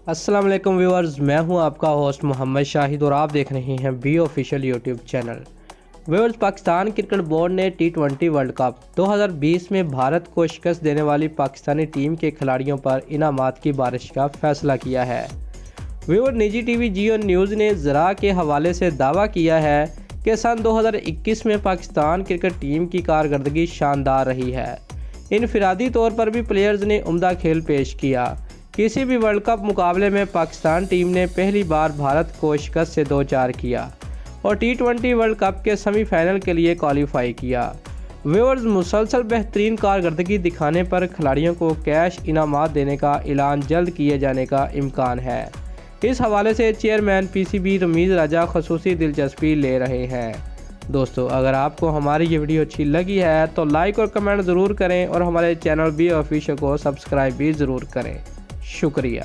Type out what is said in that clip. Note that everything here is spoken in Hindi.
अस्सलाम वालेकुम व्यूअर्स, मैं हूं आपका होस्ट मोहम्मद शाहिद और आप देख रहे हैं B official YouTube channel. Viewers, Pakistan cricket board ने T20 वर्ल्ड कप 2020 में भारत को शिकस्त देने वाली पाकिस्तानी टीम के खिलाड़ियों पर इनामात की बारिश का फैसला किया है। व्यूअर, निजी टीवी जियो न्यूज़ ने ज़रा के हवाले से दावा किया है कि सन 2021 में पाकिस्तान क्रिकेट टीम की कारकर्दगी शानदार रही है। इनफरादी तौर पर भी प्लेयर्स ने उम्दा खेल पेश किया। किसी भी वर्ल्ड कप मुकाबले में पाकिस्तान टीम ने पहली बार भारत को शिकस्त से 2-4 किया और T20 वर्ल्ड कप के सेमीफाइनल के लिए क्वालिफाई किया। व्यूअर्स, मुसलसल बेहतरीन कारकर्दगी दिखाने पर खिलाड़ियों को कैश इनामात देने का ऐलान जल्द किए जाने का इम्कान है। इस हवाले से चेयरमैन PCB रमीज़ राजा खसूसी दिलचस्पी ले रहे हैं। दोस्तों, अगर आपको हमारी ये वीडियो अच्छी लगी है तो लाइक और कमेंट ज़रूर करें और हमारे चैनल बी ऑफिशियल को सब्सक्राइब भी ज़रूर करें। शुक्रिया।